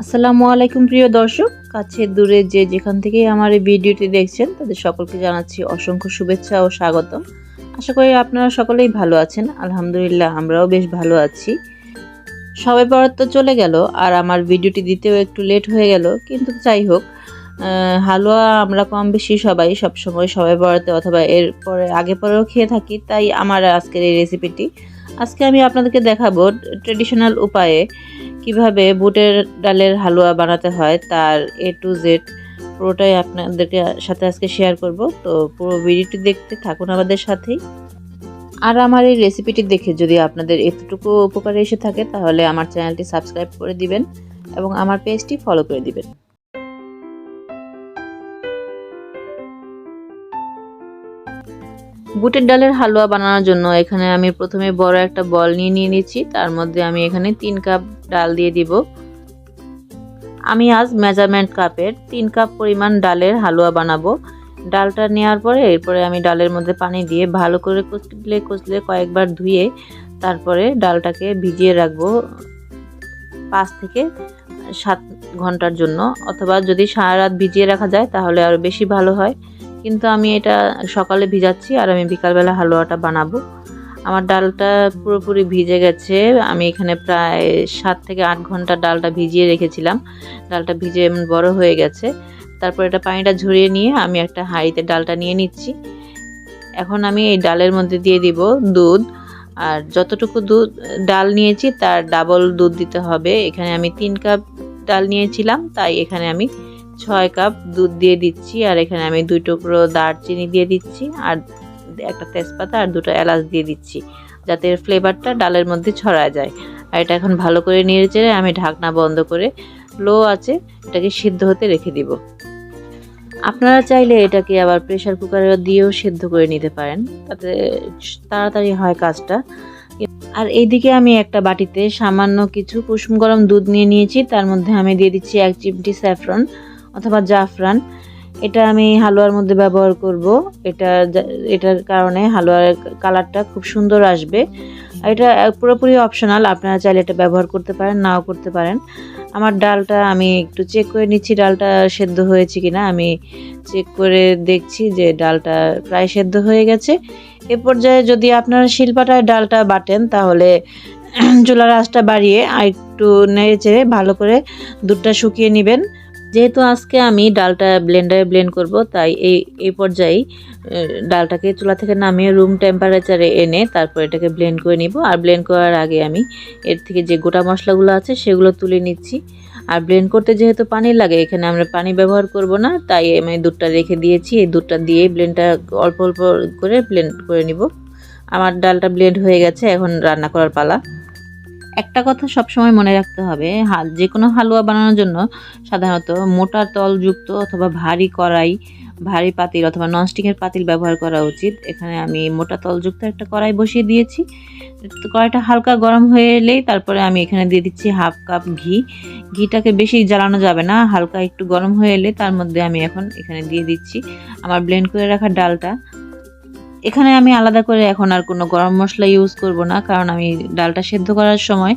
আসসালামু আলাইকুম প্রিয় দর্শক, কাছে দূরে যে যেখান থেকেই আমার এই ভিডিওটি দেখছেন তাদের সকলকে জানাচ্ছি অসংখ্য শুভেচ্ছা ও স্বাগতম। আশা করি আপনারা সকলেই ভালো আছেন। আলহামদুলিল্লাহ আমরাও বেশ ভালো আছি। সবে বরাত তো চলে গেল আর আমার ভিডিওটি দিতেও একটু লেট হয়ে গেল, কিন্তু যাই হোক, হালুয়া আমরা কম বেশি সবাই সবসময় সবে বরাতে অথবা এর পরে আগে পরেও খেয়ে থাকি, তাই আমার আজকের এই রেসিপিটি। আজকে আমি আপনাদেরকে দেখাবো ট্রেডিশনাল উপায়ে কিভাবে বুটের ডালের হালুয়া বানাতে হয়, তার A to Z পুরোটাই আপনাদেরকে সাথে আজকে শেয়ার করব। তো পুরো ভিডিওটি দেখতে থাকুন আমাদের সাথেই। আর আমার এই রেসিপিটি দেখে যদি আপনাদের এতটুকু উপকারে এসে থাকে তাহলে আমার চ্যানেলটি সাবস্ক্রাইব করে দিবেন এবং আমার পেজটি ফলো করে দিবেন। বুটের ডালের হালুয়া বানানোর জন্য এখানে আমি প্রথমে বড় একটা বল নিয়ে নিয়েছি। তার মধ্যে আমি এখানে 3 কাপ ডাল দিয়ে দিব। আমি আজ মেজারমেন্ট কাপের 3 কাপ পরিমাণ ডালের হালুয়া বানাবো। ডালটা নেওয়ার পরে এরপরে আমি ডালের মধ্যে পানি দিয়ে ভালো করে কচলে কয়েকবার ধুয়ে তারপরে ডালটাকে ভিজিয়ে রাখবো 5 থেকে 7 ঘন্টার জন্য, অথবা যদি সারা রাত ভিজিয়ে রাখা যায় তাহলে আরও বেশি ভালো হয়। কিন্তু আমি এটা সকালে ভিজাচ্ছি আর আমি বিকালবেলা হালুয়াটা বানাবো। আমার ডালটা পুরোপুরি ভিজে গেছে। আমি এখানে প্রায় 7 থেকে 8 ঘন্টা ডালটা ভিজিয়ে রেখেছিলাম। ডালটা ভিজে এমন বড় হয়ে গেছে। তারপর এটা পানিটা ঝরিয়ে নিয়ে আমি একটা হাঁড়িতে ডালটা নিয়ে নিচ্ছি। এখন আমি এই ডালের মধ্যে দিয়ে দিব দুধ, আর যতটুকু দুধ ডাল নিয়েছি তার ডাবল দুধ দিতে হবে। এখানে আমি 3 কাপ ডাল নিয়েছিলাম, তাই এখানে আমি 6 কাপ দুধ দিয়ে দিচ্ছি। আর এখানে আমি 2 টুকরো দারচিনি দিয়ে দিচ্ছি, আর একটা তেজপাতা আর 2টা এলাচ দিয়ে দিচ্ছি, যাতে ফ্লেভারটা ডালের মধ্যে ছড়ায় যায়। আর এটা এখন ভালো করে নেড়ে চেড়ে আমি ঢাকনা বন্ধ করে লো আছে এটাকে সিদ্ধ হতে রেখে দিব। আপনারা চাইলে এটাকে আবার প্রেসার কুকারে দিয়েও সিদ্ধ করে নিতে পারেন, তাতে তাড়াতাড়ি হয় কাজটা। আর এইদিকে আমি একটা বাটিতে সামান্য কিছু কুসুম গরম দুধ নিয়ে নিয়েছি। তার মধ্যে আমি দিয়ে দিচ্ছি 1 চিমটি স্যাফরন অথবা জাফরান। এটা আমি হালুয়ার মধ্যে ব্যবহার করব। এটার কারণে হালুয়ার কালারটা খুব সুন্দর আসবে। এটা পুরোপুরি অপশনাল, আপনারা চাইলে এটা ব্যবহার করতে পারেন, নাও করতে পারেন। আমার ডালটা আমি একটু চেক করে নিচ্ছি ডালটা সেদ্ধ হয়েছে কিনা। আমি চেক করে দেখছি যে ডালটা প্রায় সেদ্ধ হয়ে গেছে। এ পর্যায়ে যদি আপনারা শিলপাটায় ডালটা বাটেন তাহলে চুলার আঁচটা বাড়িয়ে আর একটু নেড়ে চেড়ে ভালো করে দুধটা শুকিয়ে নেবেন। যেহেতু আজকে আমি ডালটা ব্লেন্ডারে ব্লেন্ড করব, তাই এই পর্যায়ে ডালটাকে চুলা থেকে নামিয়ে রুম টেম্পারেচারে এনে তারপর এটাকে ব্লেন্ড করে নিব। আর ব্লেন্ড করার আগে আমি এর থেকে যে গোটা মশলাগুলো আছে সেগুলো তুলে নিচ্ছি। আর ব্লেন্ড করতে যেহেতু পানি লাগে, এখানে আমরা পানি ব্যবহার করব না, তাই আমি দুধটা রেখে দিয়েছি। এই দুধটা দিয়ে ব্লেন্ডটা অল্প অল্প করে ব্লেন্ড করে নিব। আমার ডালটা ব্লেন্ড হয়ে গেছে, এখন রান্না করার পালা। একটা কথা সবসময় মনে রাখতে হবে, যে কোনো হালুয়া বানানোর জন্য সাধারণত মোটা তলযুক্ত অথবা ভারী কড়াই, ভারী পাতিল অথবা ননস্টিকের পাতিল ব্যবহার করা উচিত। এখানে আমি মোটা তলযুক্ত একটা কড়াই বসিয়ে দিয়েছি। কড়াইটা হালকা গরম হয়ে এলেই তারপরে আমি এখানে দিয়ে দিচ্ছি 1/2 কাপ ঘি। ঘিটাকে বেশি জ্বালানো যাবে না, হালকা একটু গরম হয়ে এলে তার মধ্যে আমি এখন এখানে দিয়ে দিচ্ছি আমার ব্লেন্ড করে রাখা ডালটা। এখানে আমি আলাদা করে এখন আর কোনো গরম মশলা ইউজ করব না, কারণ আমি ডালটা সেদ্ধ করার সময়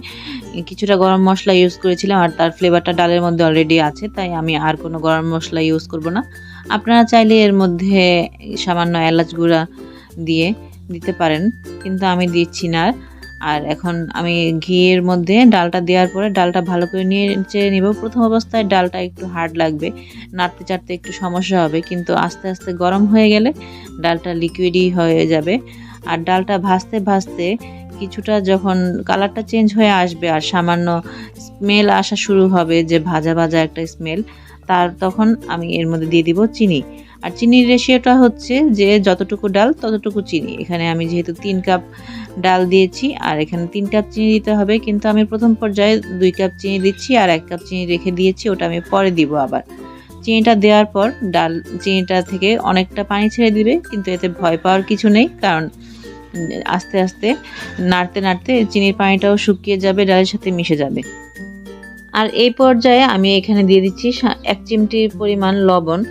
কিছুটা গরম মশলা ইউজ করেছিলাম আর তার ফ্লেভারটা ডালের মধ্যে অলরেডি আছে, তাই আমি আর কোনো গরম মশলা ইউজ করব না। আপনারা চাইলে এর মধ্যে সামান্য এলাচ গুঁড়া দিতে পারেন, কিন্তু আমি দিচ্ছি না। আর এখন আমি ঘিয়ের মধ্যে ডালটা দেওয়ার পরে ডালটা ভালো করে চেড়ে নিব। প্রথম অবস্থায় ডালটা একটু হার্ড লাগবে, নাড়তে চাড়তে একটু সমস্যা হবে, কিন্তু আস্তে আস্তে গরম হয়ে গেলে ডালটা লিকুইডই হয়ে যাবে। আর ডালটা ভাজতে ভাজতে কিছুটা যখন কালারটা চেঞ্জ হয়ে আসবে আর সামান্য স্মেল আসা শুরু হবে, যে ভাজা ভাজা একটা স্মেল, তখন আমি এর মধ্যে দিয়ে দিব চিনি। আর চিনির রেশিওটা হচ্ছে যে যতটুকু ডাল ততটুকু চিনি। এখানে আমি যেহেতু 3 কাপ ডাল দিয়েছি আর এখানে 3 কাপ চিনি দিতে হবে, কিন্তু আমি প্রথম পর্যায়ে 2 কাপ চিনি দিচ্ছি আর 1 কাপ চিনি রেখে দিয়েছি, ওটা আমি পরে দিব। আবার চিনিটা দেওয়ার পর চিনিটা থেকে অনেকটা পানি ছেড়ে দিবে, কিন্তু এতে ভয় পাওয়ার কিছু নেই, কারণ আস্তে আস্তে নাড়তে নাড়তে চিনির পানিটাও শুকিয়ে যাবে, ডালের সাথে মিশে যাবে। আর এই পর্যায়ে আমি এখানে দিয়ে দিচ্ছি 1 চিমটি পরিমাণ লবণ,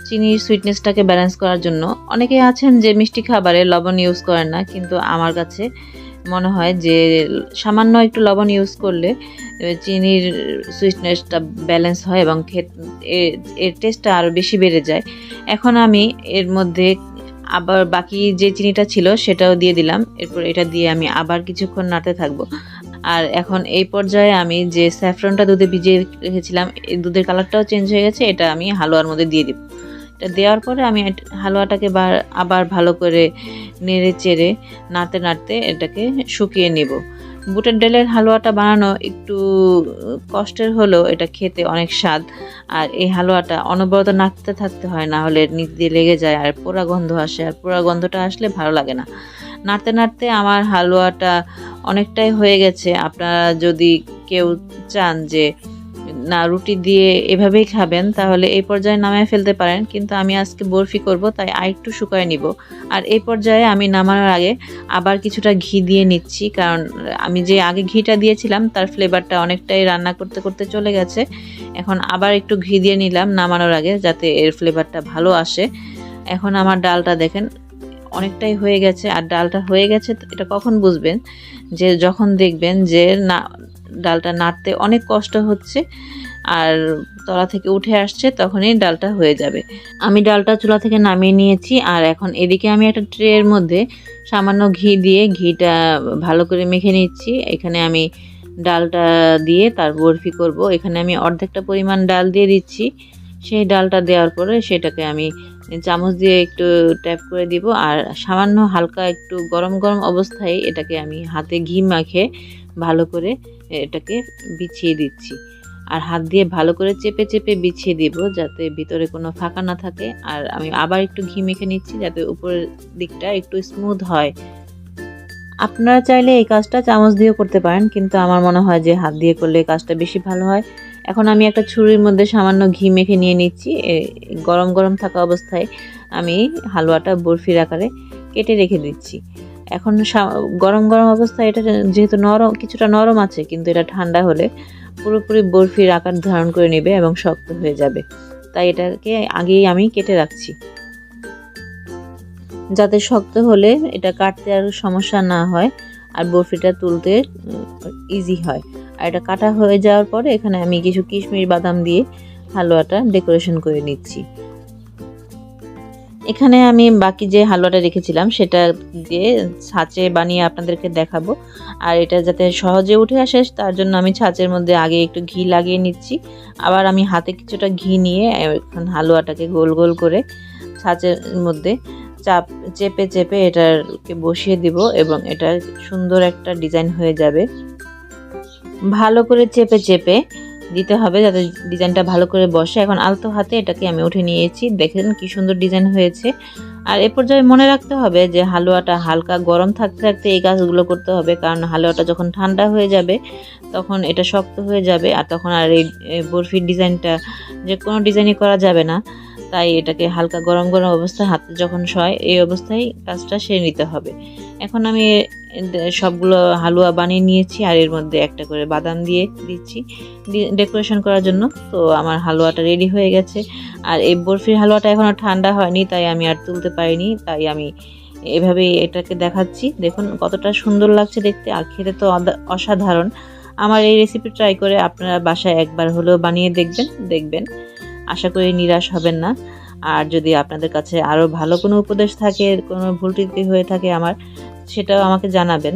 চিনির সুইটনেসটাকে ব্যালেন্স করার জন্য। অনেকে আছেন যে মিষ্টি খাবারে লবণ ইউজ করেন না, কিন্তু আমার কাছে মনে হয় যে সামান্য একটু লবণ ইউজ করলে চিনির সুইটনেসটা ব্যালেন্স হয় এবং এর টেস্টটা আরও বেশি বেড়ে যায়। এখন আমি এর মধ্যে আবার বাকি যে চিনিটা ছিল সেটাও দিয়ে দিলাম। এরপর এটা দিয়ে আমি আবার কিছুক্ষণ নাড়তে থাকবো। আর এখন এই পর্যায়ে আমি যে স্যাফরনটা দুধে ভিজিয়ে রেখেছিলাম, এই দুধের কালারটাও চেঞ্জ হয়ে গেছে, এটা আমি হালুয়ার মধ্যে দিয়ে দিব। এটা দেওয়ার পরে আমি হালুয়াটাকে আবার ভালো করে নেড়ে চেড়ে নাড়তে নাড়তে এটাকে শুকিয়ে নেব। বুটের ডালের হালুয়াটা বানানো একটু কষ্টের হলেও এটা খেতে অনেক স্বাদ। আর এই হালুয়াটা অনবরত নাড়তে থাকতে হয়, না হলে নিচ দিয়ে লেগে যায় আর পোড়া গন্ধ আসে, আর পোড়া গন্ধটা আসলে ভালো লাগে না। নাড়তে নাড়তে আমার হালুয়াটা অনেকটাই হয়ে গেছে। আপনারা যদি কেউ চান যে না রুটি দিয়ে এভাবেই খাবেন, তাহলে এই পর্যায়ে নামিয়ে ফেলতে পারেন, কিন্তু আমি আজকে বরফি করব তাই আরেকটু শুকায় নিব। আর এই পর্যায়ে আমি নামানোর আগে আবার কিছুটা ঘি দিয়ে নিচ্ছি, কারণ আমি যে আগে ঘিটা দিয়েছিলাম তার ফ্লেভারটা অনেকটাই রান্না করতে করতে চলে গেছে। এখন আবার একটু ঘি দিয়ে নিলাম নামানোর আগে, যাতে এর ফ্লেভারটা ভালো আসে। এখন আমার ডালটা দেখেন অনেকটাই হয়ে গেছে। আর ডালটা হয়ে গেছে এটা কখন বুঝবেন, যে যখন দেখবেন যে না ডালটা নাড়তে অনেক কষ্ট হচ্ছে আর তলা থেকে উঠে আসছে, তখনই ডালটা হয়ে যাবে। আমি ডালটা চুলা থেকে নামিয়ে নিয়েছি। আর এখন এদিকে আমি একটা ট্রের মধ্যে সামান্য ঘি দিয়ে ঘিটা ভালো করে মেখে নিচ্ছি। এখানে আমি ডালটা দিয়ে তার বরফি করব। এখানে আমি অর্ধেকটা পরিমাণ ডাল দিয়ে দিচ্ছি। সেই ডালটা দেওয়ার পরে সেটাকে আমি চামচ দিয়ে একটু ট্যাপ করে দিব। আর সামান্য হালকা একটু গরম গরম অবস্থায় এটাকে আমি হাতে ঘি মাখে ভালো করে এটাকে বিছিয়ে দিচ্ছি। আর হাত দিয়ে ভালো করে চেপে চেপে বিছিয়ে দিব, যাতে ভিতরে কোনো ফাঁকা না থাকে। আর আমি আবার একটু ঘি মেখে নিচ্ছি, যাতে উপরের দিকটা একটু স্মুথ হয়। আপনারা চাইলে এই কাজটা চামচ দিয়েও করতে পারেন, কিন্তু আমার মনে হয় যে হাত দিয়ে করলে কাজটা বেশি ভালো হয়। এখন আমি একটা ছুরির মধ্যে সামান্য ঘি মেখে নিয়ে নিচ্ছি। গরম গরম থাকা অবস্থায় আমি হালুয়াটা বরফির আকারে কেটে রেখে দিচ্ছি। এখন গরম গরম অবস্থায় এটা যেহেতু নরম, কিছুটা নরম আছে, কিন্তু এটা ঠান্ডা হলে পুরোপুরি বরফির আকার ধারণ করে নেবে এবং শক্ত হয়ে যাবে। তাই এটাকে আগেই আমি কেটে রাখছি, যাতে শক্ত হলে এটা কাটতে আর সমস্যা না হয় আর বরফিটা তুলতে ইজি হয়। আর এটা কাটা হয়ে যাওয়ার পরে এখানে আমি কিছু কিশমিশ বাদাম দিয়ে হালুয়াটা ডেকোরেশন করে নিচ্ছি। এখানে আমি বাকি যে হালুয়াটা রেখেছিলাম সেটা দিয়ে ছাঁচে বানিয়ে আপনাদেরকে দেখাবো। আর এটা যাতে সহজে উঠে আসে তার জন্য আমি ছাঁচের মধ্যে আগে একটু ঘি লাগিয়ে নিচ্ছি। আবার আমি হাতে কিছুটা ঘি নিয়ে এখন হালুয়াটাকে গোল গোল করে ছাঁচের মধ্যে চেপে চেপে এটাকে বসিয়ে দিব এবং এটা সুন্দর একটা ডিজাইন হয়ে যাবে। ভালো করে চেপে চেপে দিতে হবে যাতে ডিজাইনটা ভালো করে বসে। এখন আলতো হাতে এটাকে আমি উঠে নিয়েছি, দেখেন কি সুন্দর ডিজাইন হয়েছে। আর এ পর্যায়ে মনে রাখতে হবে যে হালুয়াটা হালকা গরম থাকতে থাকতে এই কাজগুলো করতে হবে, কারণ হালুয়াটা যখন ঠান্ডা হয়ে যাবে তখন এটা শক্ত হয়ে যাবে, আর তখন আর এই বরফির ডিজাইনটা যে কোনো ডিজাইনই করা যাবে না। তাই এটাকে হালকা গরম গরম অবস্থায় হাতে যখন সয় এই অবস্থায় কাজটা সেরে নিতে হবে। এখন আমি সবগুলো হালুয়া বানিয়ে নিয়েছি আর এর মধ্যে একটা করে বাদাম দিয়ে দিচ্ছি ডেকোরেশন করার জন্য। তো আমার হালুয়াটা রেডি হয়ে গেছে। আর এই বরফির হালুয়াটা এখনও ঠান্ডা হয়নি, তাই আমি আর তুলতে পারিনি, তাই আমি এভাবেই এটাকে দেখাচ্ছি। দেখুন কতটা সুন্দর লাগছে দেখতে, আর খেতে তো অসাধারণ। আমার এই রেসিপি ট্রাই করে আপনারা বাসায় একবার হলেও বানিয়ে দেখবেন, আশা করি নিরাশ হবেন না। আর যদি আপনাদের কাছে আরও ভালো কোনো উপদেশ থাকে, কোনো ভুল ত্রুটি হয়ে থাকে আমার, সেটাও আমাকে জানাবেন।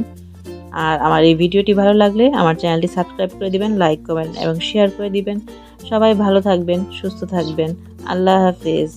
আর আমার এই ভিডিওটি ভালো লাগলে আমার চ্যানেলটি সাবস্ক্রাইব করে দিবেন, লাইক কমেন্ট এবং শেয়ার করে দিবেন। সবাই ভালো থাকবেন, সুস্থ থাকবেন। আল্লাহ হাফেজ।